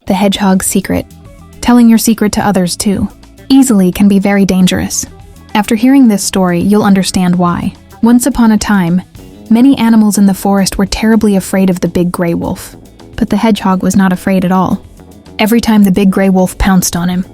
The hedgehog's secret. Telling your secret to others too, easily can be very dangerous. After hearing this story, you'll understand why. Once upon a time, many animals in the forest were terribly afraid of the big gray wolf. But the hedgehog was not afraid at all. Every time the big gray wolf pounced on him,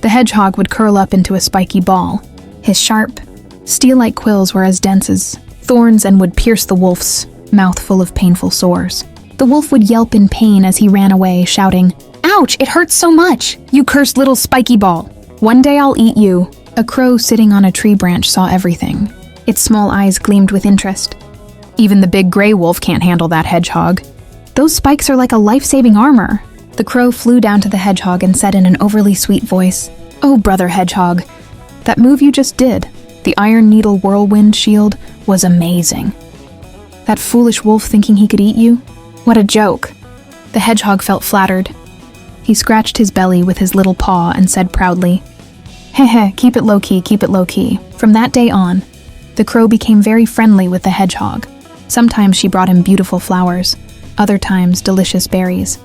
the hedgehog would curl up into a spiky ball. His sharp, steel-like quills were as dense as thorns and would pierce the wolf's mouth full of painful sores. The wolf would yelp in pain as he ran away, shouting, "Ouch, it hurts so much! You cursed little spiky ball! One day I'll eat you!" A crow sitting on a tree branch saw everything. Its small eyes gleamed with interest. "Even the big gray wolf can't handle that hedgehog. Those spikes are like a life-saving armor." The crow flew down to the hedgehog and said in an overly sweet voice, "Oh, brother hedgehog, that move you just did, the Iron Needle Whirlwind Shield, was amazing. That foolish wolf thinking he could eat you? What a joke." The hedgehog felt flattered. He scratched his belly with his little paw and said proudly, "Heh, keep it low-key, keep it low-key." From that day on, the crow became very friendly with the hedgehog. Sometimes she brought him beautiful flowers, other times delicious berries.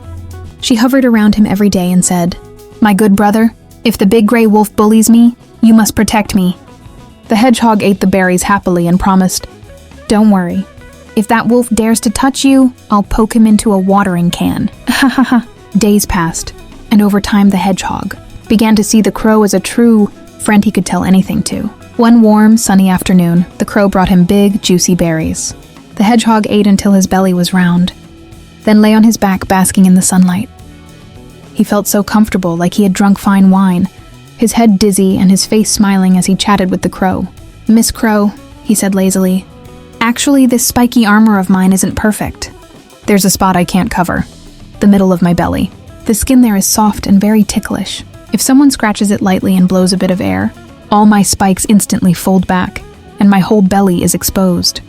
She hovered around him every day and said, "My good brother, if the big gray wolf bullies me, you must protect me." The hedgehog ate the berries happily and promised, "Don't worry. If that wolf dares to touch you, I'll poke him into a watering can." Ha ha ha. Days passed, and over time the hedgehog began to see the crow as a true friend he could tell anything to. One warm, sunny afternoon, the crow brought him big, juicy berries. The hedgehog ate until his belly was round, then lay on his back basking in the sunlight. He felt so comfortable, like he had drunk fine wine, his head dizzy and his face smiling as he chatted with the crow. "Miss Crow," he said lazily, "actually this spiky armor of mine isn't perfect. There's a spot I can't cover, the middle of my belly. The skin there is soft and very ticklish. If someone scratches it lightly and blows a bit of air, all my spikes instantly fold back, and my whole belly is exposed."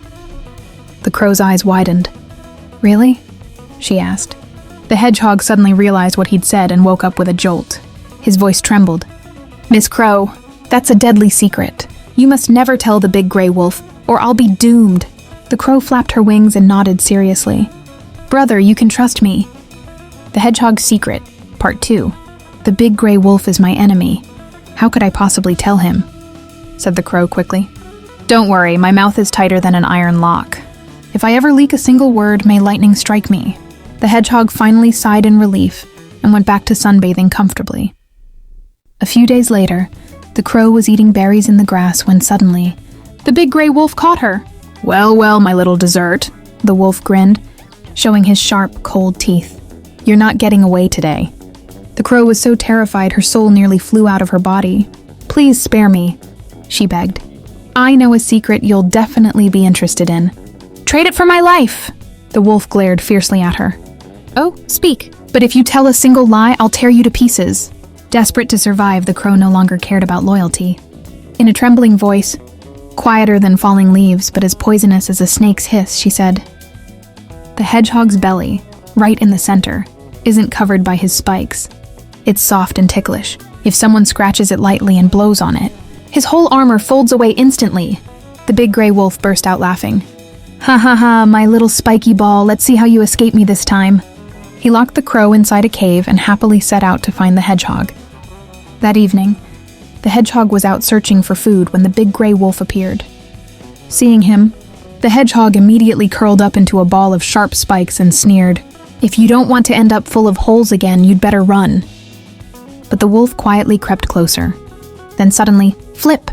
The crow's eyes widened. "Really?" she asked. The hedgehog suddenly realized what he'd said and woke up with a jolt. His voice trembled. "Miss Crow, that's a deadly secret. You must never tell the big gray wolf, or I'll be doomed." The crow flapped her wings and nodded seriously. "Brother, you can trust me." The Hedgehog's Secret, Part 2. "The big gray wolf is my enemy. How could I possibly tell him?" said the crow quickly. "Don't worry, my mouth is tighter than an iron lock. If I ever leak a single word, may lightning strike me." The hedgehog finally sighed in relief and went back to sunbathing comfortably. A few days later, the crow was eating berries in the grass when suddenly, the big gray wolf caught her. "Well, well, my little dessert," the wolf grinned, showing his sharp, cold teeth. "You're not getting away today." The crow was so terrified her soul nearly flew out of her body. "Please spare me," she begged. "I know a secret you'll definitely be interested in." "Trade it for my life!" The wolf glared fiercely at her. "Oh, speak. But if you tell a single lie, I'll tear you to pieces." Desperate to survive, the crow no longer cared about loyalty. In a trembling voice, quieter than falling leaves but as poisonous as a snake's hiss, she said, "The hedgehog's belly, right in the center, isn't covered by his spikes. It's soft and ticklish. If someone scratches it lightly and blows on it, his whole armor folds away instantly." The big gray wolf burst out laughing. "Ha ha ha, my little spiky ball, let's see how you escape me this time." He locked the crow inside a cave and happily set out to find the hedgehog. That evening, the hedgehog was out searching for food when the big gray wolf appeared. Seeing him, the hedgehog immediately curled up into a ball of sharp spikes and sneered, "If you don't want to end up full of holes again, you'd better run." But the wolf quietly crept closer. Then suddenly, flip!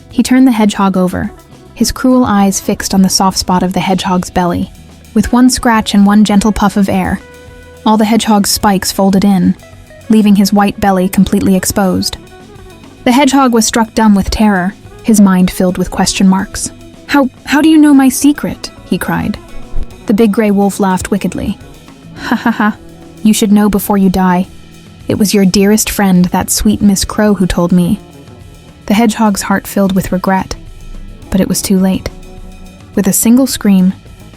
He turned the hedgehog over, his cruel eyes fixed on the soft spot of the hedgehog's belly. With one scratch and one gentle puff of air, all the hedgehog's spikes folded in, leaving his white belly completely exposed. The hedgehog was struck dumb with terror, his mind filled with question marks. How do you know my secret?" he cried. The big gray wolf laughed wickedly. "Ha ha ha, you should know before you die. It was your dearest friend, that sweet Miss Crow, who told me." The hedgehog's heart filled with regret, but it was too late. With a single scream,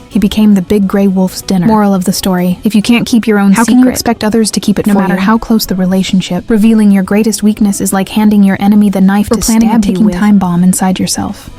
he became the big gray wolf's dinner. Moral of the story: if you can't keep your own secret, how can you expect others to keep it for you? No matter how close the relationship, revealing your greatest weakness is like handing your enemy the knife to stab you with. Or planting a ticking time bomb inside yourself.